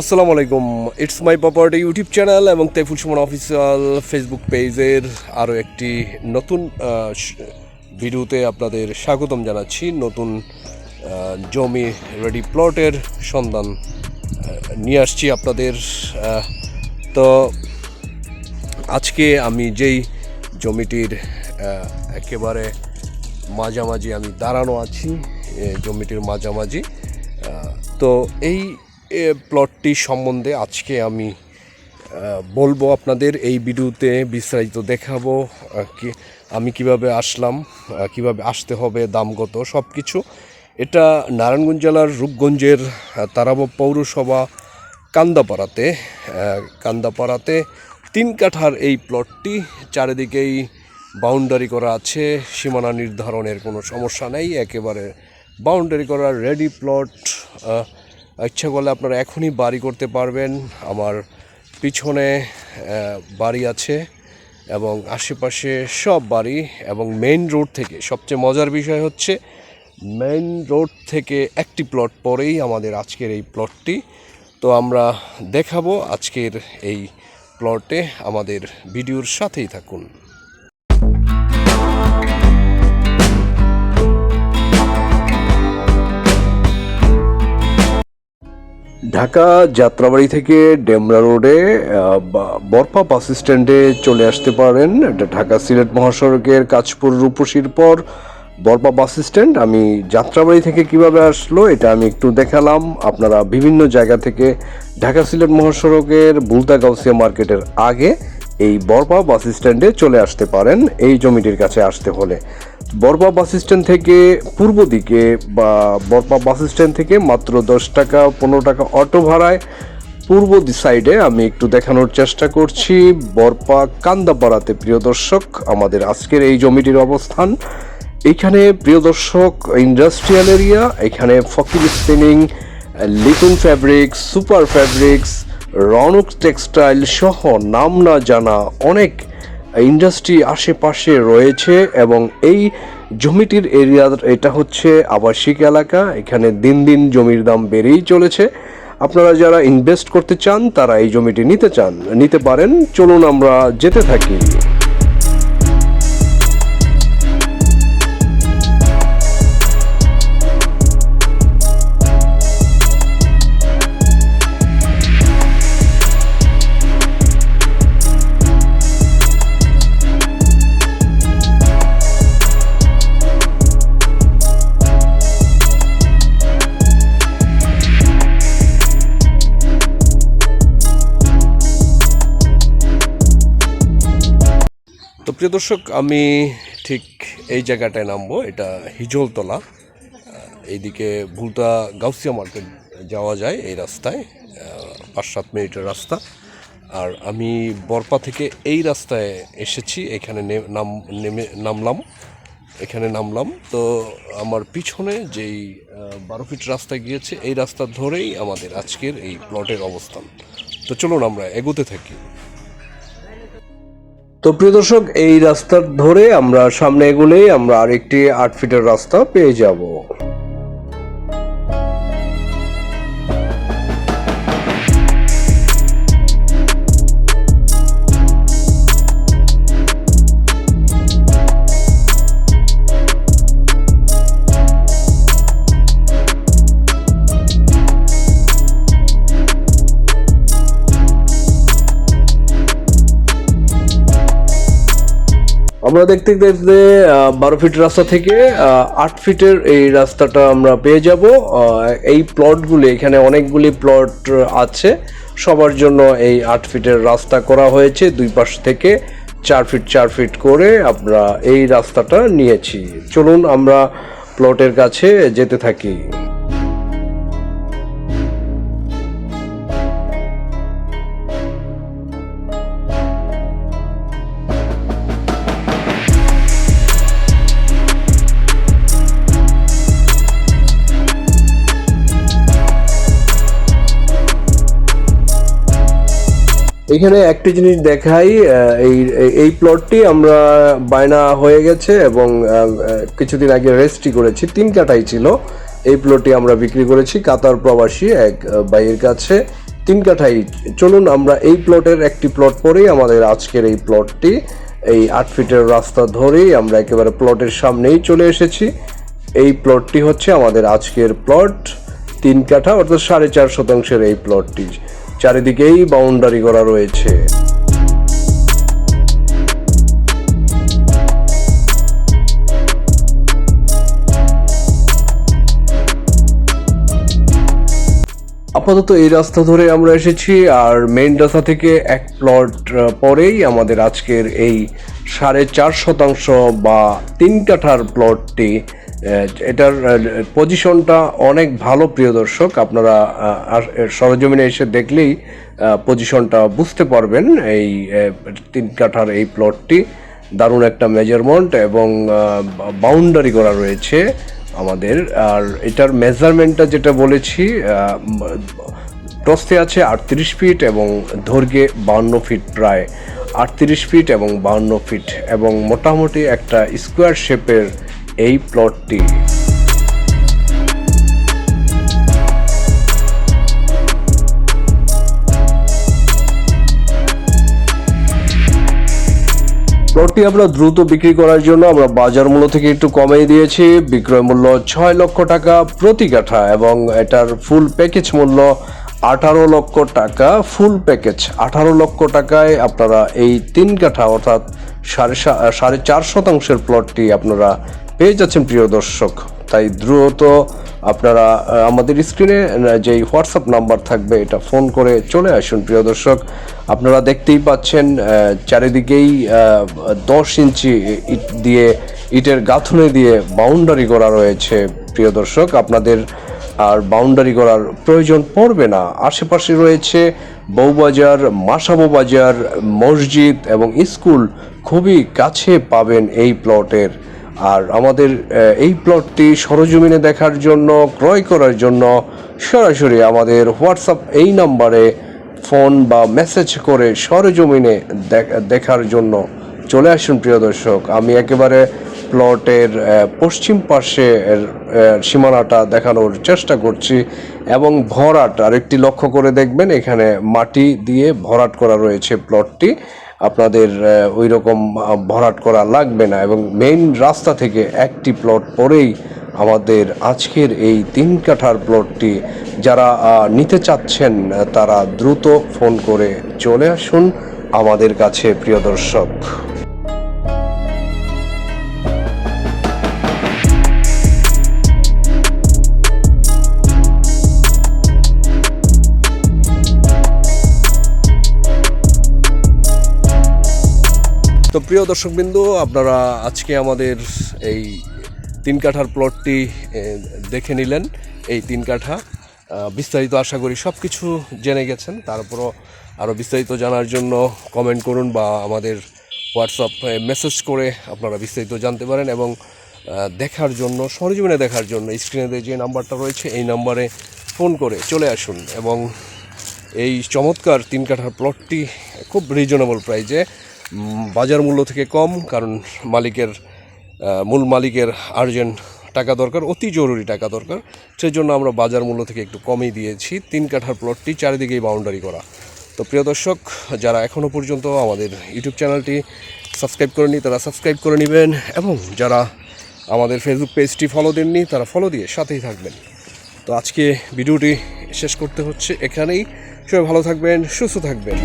আসসালামু আলাইকুম, it's my property YouTube channel এবং তাইফুল সুমন অফিসিয়াল ফেসবুক পেজের আরও একটি নতুন ভিডিওতে আপনাদের স্বাগতম জানাচ্ছি। নতুন জমি রেডি প্লটের সন্ধান নিয়ে আসছি আপনাদের। তো আজকে আমি যেই জমিটির একেবারে মাঝামাঝি আমি দাঁড়ানো আছি, জমিটির মাঝামাঝি, তো এই প্লটটি সম্বন্ধে আজকে আমি বলবো আপনাদের। এই ভিডিওতে বিস্তারিত দেখাবো আমি কিভাবে আসলাম, কিভাবে আসতে হবে, দাম কত, সব কিছু। এটা নারায়ণগঞ্জ জেলার রূপগঞ্জের তারাব পৌরসভা কান্দাপাড়াতে 3 কাঠার এই প্লটটি। চারিদিকেই বাউন্ডারি করা আছে, সীমানা নির্ধারণের কোনো সমস্যা নেই, একেবারে বাউন্ডারি করা রেডি প্লট। ইচ্ছা করলে আপনারা এখনই বাড়ি করতে পারবেন। আমার পিছনে বাড়ি আছে এবং আশেপাশে সব বাড়ি, এবং মেইন রোড থেকে, সবচেয়ে মজার বিষয় হচ্ছে মেইন রোড থেকে একটি প্লট পরেই আমাদের আজকের এই প্লটটি। তো আমরা দেখাবো আজকের এই প্লটে, আমাদের ভিডিওর সাথেই থাকুন। ঢাকা যাত্রাবাড়ি থেকে ডেমরা রোডে বরপা বাস স্ট্যান্ডে চলে আসতে পারেন। এটা ঢাকা সিলেট মহাসড়কের কাঁচপুর রূপসীর পর বরপা বাস স্ট্যান্ড। আমি যাত্রাবাড়ি থেকে কিভাবে আসলো এটা আমি একটু দেখালাম। আপনারা বিভিন্ন জায়গা থেকে ঢাকা সিলেট মহাসড়কের বুলতা গাউসিয়া মার্কেটের আগে এই বরপা বাস স্ট্যান্ডে চলে আসতে পারেন এই জমিটির কাছে আসতে হলে। বরপা বাস স্ট্যান্ড থেকে পূর্ব দিকে বা বরপা বাস স্ট্যান্ড থেকে মাত্র 10 টাকা 15 টাকা অটো ভাড়ায় পূর্ব সাইডে আমি একটু দেখানোর চেষ্টা করছি বরপা কান্দাপাড়াতে। প্রিয় দর্শক, আমাদের আজকের এই জমিটির অবস্থান এখানে। প্রিয় দর্শক, ইন্ডাস্ট্রিয়াল এরিয়া, এখানে Fakir spinning, Liton fabrics, super fabrics, Ronok textile সহ নাম না জানা অনেক ইন্ডাস্ট্রি আশেপাশে রয়েছে। এবং এই জমিটির এরিয়া, এটা হচ্ছে আবাসিক এলাকা। এখানে দিন দিন জমির দাম বেড়েই চলেছে। আপনারা যারা ইনভেস্ট করতে চান তারা এই জমিটি নিতে পারেন। চলুন আমরা যেতে থাকি। তো প্রিয় দর্শক, আমি ঠিক এই জায়গাটায় নামবো। এটা হিজলতলা, এইদিকে ভুলতা গাউসিয়া মার্কেট যাওয়া যায় এই রাস্তায়, 5-7 মিনিটের রাস্তা। আর আমি বরপা থেকে এই রাস্তায় এসেছি, এখানে নামলাম। তো আমার পিছনে যেই 12 ফিট রাস্তা গিয়েছে, এই রাস্তা ধরেই আমাদের আজকের এই প্লটের অবস্থান। তো চলুন আমরা এগোতে থাকি। তো প্রিয় দর্শক, এই রাস্তা ধরে আমরা সামনে এগোলেই আমরা আরেকটি 8 ফিটের রাস্তা পেয়ে যাব। আমরা দেখতে 12 ফিট রাস্তা থেকে 8 ফিটের এই রাস্তাটা আমরা পেয়ে যাব। এই প্লটগুলি, এখানে অনেকগুলি প্লট আছে, সবার জন্য এই 8 ফিটের রাস্তা করা হয়েছে। 2 পাশ থেকে 4 ফিট করে আমরা এই রাস্তাটা নিয়েছি। চলুন আমরা প্লটের কাছে যেতে থাকি। এখানে একটি জিনিস দেখাই, এই প্লটটি আমরা বায়না হয়ে গেছে এবং কিছুদিন আগে রেজিস্ট্রি করেছি। 3 কাঠাই ছিল। এই প্লটটি আমরা বিক্রি করেছি কাতার প্রবাসী এক ভাইয়ের কাছে। 3 কাঠাই। চলুন আমরা এই প্লটের একটি প্লট পরেই আমাদের আজকের এই প্লটটি, এই 8 ফিটের রাস্তা ধরেই আমরা একেবারে প্লটের সামনেই চলে এসেছি। এই প্লটটি হচ্ছে আমাদের আজকের প্লট, 3 কাঠা অর্থাৎ 4.5 শতাংশের এই প্লটটি। চারিদিকেই বাউন্ডারি করা রয়েছে। আপাতত এই রাস্তা ধরে আমরা এসেছি, আর মেইন রাস্তা থেকে এক প্লট পরেই আমাদের আজকের এই 4.5 শতাংশ বা 3 কাঠার প্লটটি। এটার পজিশনটা অনেক ভালো প্রিয় দর্শক, আপনারা সরজমিনে এসে দেখলেই পজিশনটা বুঝতে পারবেন। এই 3 কাঠার এই প্লটটি দারুণ একটা মেজারমেন্ট এবং বাউন্ডারি করা রয়েছে আমাদের। আর এটার মেজারমেন্টটা যেটা বলেছি, প্রস্থে আছে 38 ফিট এবং দৈর্ঘ্যে 52 ফিট, প্রায় 38 ফিট এবং 52 ফিট, এবং মোটামুটি একটা স্কোয়ার শেপের এই প্লটটি। প্লটটি আমরা দ্রুত বিক্রি করার জন্য আমরা বাজার মূল্য থেকে একটু কমিয়ে দিয়েছি। বিক্রয় মূল্য 6 লক্ষ টাকা প্রতি কাঠা এবং এটার ফুল প্যাকেজ মূল্য 18 লক্ষ টাকা। ফুল প্যাকেজ 18 লক্ষ টাকায় আপনারা এই 3 কাঠা অর্থাৎ 4.5 শতাংশের প্লটটি আপনারা পেয়ে যাচ্ছেন প্রিয় দর্শক। তাই দ্রুত আপনারা আমাদের স্ক্রিনে যেই হোয়াটসঅ্যাপ নাম্বার থাকবে এটা ফোন করে চলে আসুন প্রিয় দর্শক। আপনারা দেখতেই পাচ্ছেন চারিদিকেই 10 ইঞ্চি ইট দিয়ে, ইটের গাঁথনি দিয়ে বাউন্ডারি করা রয়েছে প্রিয় দর্শক। আপনাদের আর বাউন্ডারি করার প্রয়োজন পড়বে না। আশেপাশে রয়েছে বউবাজার, মাসাবো বাজার, মসজিদ এবং স্কুল, খুবই কাছে পাবেন এই প্লটের। আর আমাদের এই প্লটটি সরজমিনে দেখার জন্য, ক্রয় করার জন্য সরাসরি আমাদের হোয়াটসঅ্যাপ এই নাম্বারে ফোন বা মেসেজ করে সরজমিনে দেখার জন্য চলে আসুন প্রিয় দর্শক। আমি একেবারে প্লটের পশ্চিম পাশে সীমানাটা দেখানোর চেষ্টা করছি এবং ভরাট আরেকটি লক্ষ্য করে দেখবেন, এখানে মাটি দিয়ে ভরাট করা রয়েছে প্লটটি। আপনাদের ওই রকম ভরাট করা লাগবে না এবং মেইন রাস্তা থেকে একটি প্লট পরেই আমাদের আজকের এই 3 কাঠার প্লটটি। যারা নিতে চাচ্ছেন তারা দ্রুত ফোন করে চলে আসুন আমাদের কাছে প্রিয় দর্শক। তো প্রিয় দর্শকবৃন্দ, আপনারা আজকে আমাদের এই 3 কাঠার প্লটটি দেখে নিলেন। এই 3 কাঠা বিস্তারিত আশা করি সব কিছু জেনে গেছেন। তারপরও আরও বিস্তারিত জানার জন্য কমেন্ট করুন বা আমাদের হোয়াটসঅ্যাপে মেসেজ করে আপনারা বিস্তারিত জানতে পারেন। এবং দেখার জন্য, সরজমিনে দেখার জন্য স্ক্রিনে যে নাম্বারটা রয়েছে এই নাম্বারে ফোন করে চলে আসুন। এবং এই চমৎকার 3 কাঠার প্লটটি খুব রিজনেবল প্রাইজে, বাজার মূল্য থেকে কম, কারণ মূল মালিকের আর্জেন্ট টাকা দরকার, অতি জরুরি টাকা দরকার, সেই জন্য আমরা বাজার মূল্য থেকে একটু কমই দিয়েছি। 3 কাঠার প্লটটি চারিদিকেই বাউন্ডারি করা। তো প্রিয় দর্শক, যারা এখনও পর্যন্ত আমাদের ইউটিউব চ্যানেলটি সাবস্ক্রাইব করেনি তারা সাবস্ক্রাইব করে নেবেন, এবং যারা আমাদের ফেসবুক পেজটি ফলো দেননি তারা ফলো দিয়ে সাথেই থাকবেন। তো আজকে ভিডিওটি শেষ করতে হচ্ছে এখানেই। সবাই ভালো থাকবেন, সুস্থ থাকবেন।